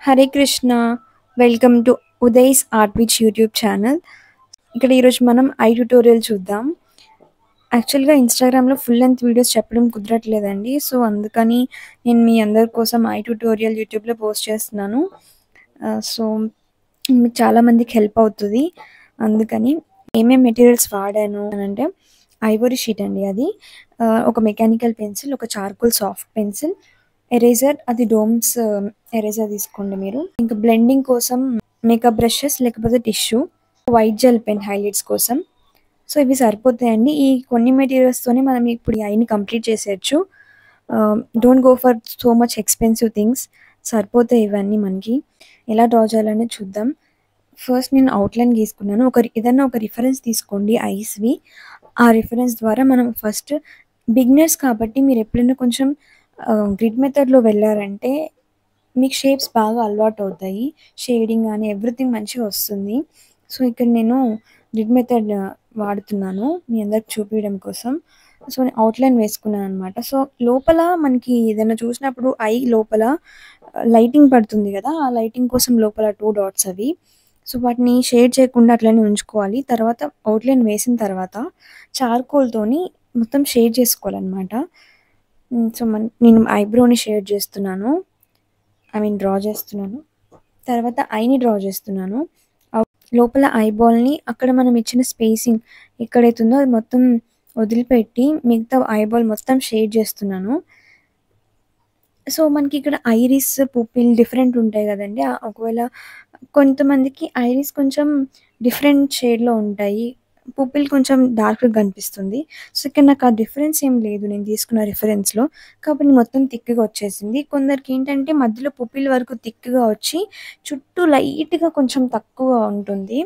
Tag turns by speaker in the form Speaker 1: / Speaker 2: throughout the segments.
Speaker 1: Hare Krishna. Welcome to Uday's art which YouTube channel. ఇక్కడ ఈరోజు మనం ఐ ట్యూటోరియల్ చూద్దాం. యాక్చువల్గా ఇన్స్టాగ్రామ్లో ఫుల్ లెంత్ వీడియోస్ చెప్పడం కుదరట్లేదండి. సో అందుకని నేను మీ అందరి కోసం ఐ ట్యూటోరియల్ యూట్యూబ్లో పోస్ట్ చేస్తున్నాను. సో మీకు చాలామందికి హెల్ప్ అవుతుంది. అందుకని ఏమేమి మెటీరియల్స్ వాడాను అని అంటే ఐవరీ షీట్ అండి, అది ఒక మెకానికల్ పెన్సిల్, ఒక చార్కోల్ సాఫ్ట్ పెన్సిల్, ఎరేజర్, అది డోమ్స్ ఎరేజర్ తీసుకోండి మీరు. ఇంకా బ్లెండింగ్ కోసం మేకప్ బ్రషెస్ లేకపోతే tissue, white gel pen highlights కోసం. సో ఇవి సరిపోతాయండి. ఈ కొన్ని మెటీరియల్స్తోనే మనం ఇప్పుడు ఈ ఐని కంప్లీట్ చేసేయచ్చు. Don't go for so much expensive things. సరిపోతాయి ఇవన్నీ. మనకి ఎలా డ్రా చేయాలనేది చూద్దాం. ఫస్ట్ నేను అవుట్లైన్ గీసుకున్నాను. ఏదన్నా ఒక రిఫరెన్స్ తీసుకోండి ఐస్వి. ఆ రిఫరెన్స్ ద్వారా మనం ఫస్ట్ బిగినర్స్ కాబట్టి మీరు ఎప్పుడైనా కొంచెం గ్రిడ్ మెథడ్లో వెళ్ళారంటే మీకు షేప్స్ బాగా అలవాటు అవుతాయి. షేడింగ్ కానీ ఎవ్రీథింగ్ మంచిగా వస్తుంది. సో ఇక్కడ నేను గ్రిడ్ మెథడ్ వాడుతున్నాను మీ అందరికి చూపించడం కోసం. సో నేను అవుట్లైన్ వేసుకున్నాను అనమాట. సో లోపల మనకి ఏదైనా చూసినప్పుడు ఐ లోపల లైటింగ్ పడుతుంది కదా, ఆ లైటింగ్ కోసం లోపల 2 డాట్స్ అవి. సో వాటిని షేడ్ చేయకుండా అట్లనే ఉంచుకోవాలి. తర్వాత అవుట్లైన్ వేసిన తర్వాత చార్కోల్తోని మొత్తం షేడ్ చేసుకోవాలన్నమాట. సో నేను ఐబ్రోని షేడ్ చేస్తున్నాను, డ్రా చేస్తున్నాను. తర్వాత ఐని డ్రా చేస్తున్నాను. లోపల ఐబాల్ని అక్కడ మనం ఇచ్చిన స్పేసింగ్ ఎక్కడైతే ఉందో అది మొత్తం వదిలిపెట్టి మిగతా ఐబాల్ మొత్తం షేడ్ చేస్తున్నాను. సో మనకి ఇక్కడ ఐరిస్, పుపిల్ డిఫరెంట్ ఉంటాయి కదండి. ఒకవేళ కొంతమందికి ఐరిస్ కొంచెం డిఫరెంట్ షేడ్లో ఉంటాయి, పుపిల్ కొంచెం డార్క్గా కనిపిస్తుంది. సో ఇక్కడ నాకు ఆ డిఫరెన్స్ ఏం లేదు నేను తీసుకున్న రిఫరెన్స్లో, కాబట్టి మొత్తం థిక్గా వచ్చేసింది. కొందరికి ఏంటంటే మధ్యలో పుపిల్ వరకు థిక్గా వచ్చి చుట్టూ లైట్గా కొంచెం తక్కువ ఉంటుంది.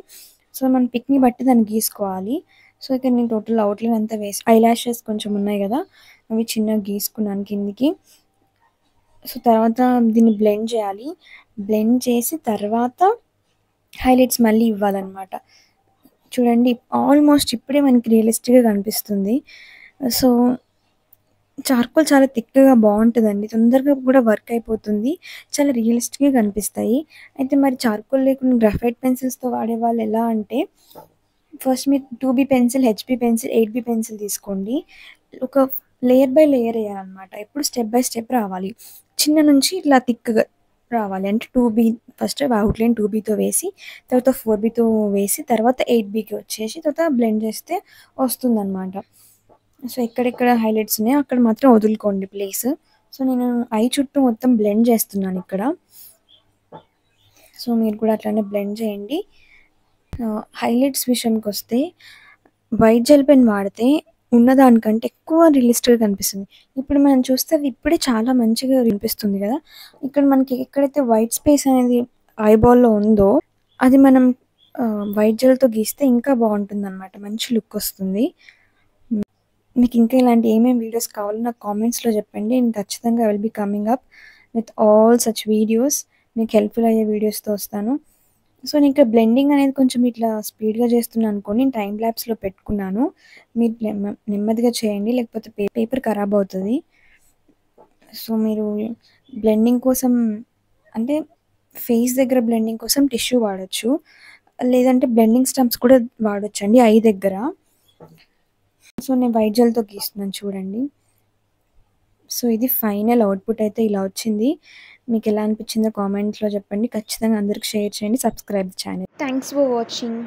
Speaker 1: సో మన పిక్ని బట్టి దాన్ని గీసుకోవాలి. సో ఇక్కడ నేను టోటల్ అవుట్లైన్ అంతా వేసి ఐ ల్యాషెస్ కొంచెం ఉన్నాయి కదా, అవి చిన్నగా గీసుకున్నాను కిందికి. సో తర్వాత దీన్ని బ్లెండ్ చేయాలి. బ్లెండ్ చేసి తర్వాత హైలైట్స్ మళ్ళీ ఇవ్వాలన్నమాట. చూడండి ఆల్మోస్ట్ ఇప్పుడే మనకి రియలిస్టిక్గా కనిపిస్తుంది. సో చార్కోల్ చాలా థిక్గా బాగుంటుందండి, తొందరగా కూడా వర్క్ అయిపోతుంది, చాలా రియలిస్టిక్గా కనిపిస్తాయి. అయితే మరి చార్కోల్ లేకుండా గ్రాఫైట్ పెన్సిల్స్తో వాడేవాళ్ళు ఎలా అంటే ఫస్ట్ మీరు 2B pencil, HB pencil, 8B pencil తీసుకోండి. ఒక లేయర్ బై లేయర్ వేయాలన్నమాట. ఎప్పుడు స్టెప్ బై స్టెప్ రావాలి. చిన్న నుంచి ఇట్లా థిక్గా రావాలి. అంటే 2B ఫస్ట్ అవుట్లైన్ 2Bతో వేసి తర్వాత 4Bతో వేసి తర్వాత 8Bకి వచ్చేసి తర్వాత బ్లెండ్ చేస్తే వస్తుందన్నమాట. సో ఎక్కడెక్కడ హైలైట్స్ ఉన్నాయో అక్కడ మాత్రం వదులుకోండి ప్లేస్. సో నేను ఐ చుట్టూ మొత్తం బ్లెండ్ చేస్తున్నాను ఇక్కడ. సో మీరు కూడా అట్లానే బ్లెండ్ చేయండి. హైలైట్స్ విషయానికి వస్తే వైట్ జెల్ పెన్ వాడితే ఉన్నదానికంటే ఎక్కువ రియలిస్టిక్గా కనిపిస్తుంది. ఇప్పుడు మనం చూస్తే అది ఇప్పుడే చాలా మంచిగా కనిపిస్తుంది కదా. ఇక్కడ మనకి ఎక్కడైతే వైట్ స్పేస్ అనేది ఐబాల్లో ఉందో అది మనం వైట్ జెల్తో గీస్తే ఇంకా బాగుంటుంది అనమాట, మంచి లుక్ వస్తుంది. మీకు ఇంకా ఇలాంటి ఏమేమి వీడియోస్ కావాలో నాకు కామెంట్స్లో చెప్పండి. నేను ఖచ్చితంగా will be coming up with all such videos. మీకు హెల్ప్ఫుల్ అయ్యే వీడియోస్తో వస్తాను. సో నేను ఇక్కడ బ్లెండింగ్ అనేది కొంచెం ఇట్లా స్పీడ్గా చేస్తున్నాను అనుకోండి, నేను టైం ల్యాబ్స్లో పెట్టుకున్నాను. మీరు నెమ్మదిగా చేయండి, లేకపోతే పేపర్ ఖరాబ్ అవుతుంది. సో మీరు బ్లెండింగ్ కోసం అంటే ఫేస్ దగ్గర బ్లెండింగ్ కోసం టిష్యూ వాడచ్చు, లేదంటే బ్లెండింగ్ స్టంప్స్ కూడా వాడచ్చు అండి ఐ దగ్గర. సో నేను వైట్ జెల్తో గీస్తున్నాను చూడండి. సో ఇది ఫైనల్ అవుట్పుట్ అయితే ఇలా వచ్చింది. మీకు ఎలా అనిపించిందో కామెంట్స్లో చెప్పండి. ఖచ్చితంగా అందరికి షేర్ చేయండి, subscribe channel. Thanks for watching.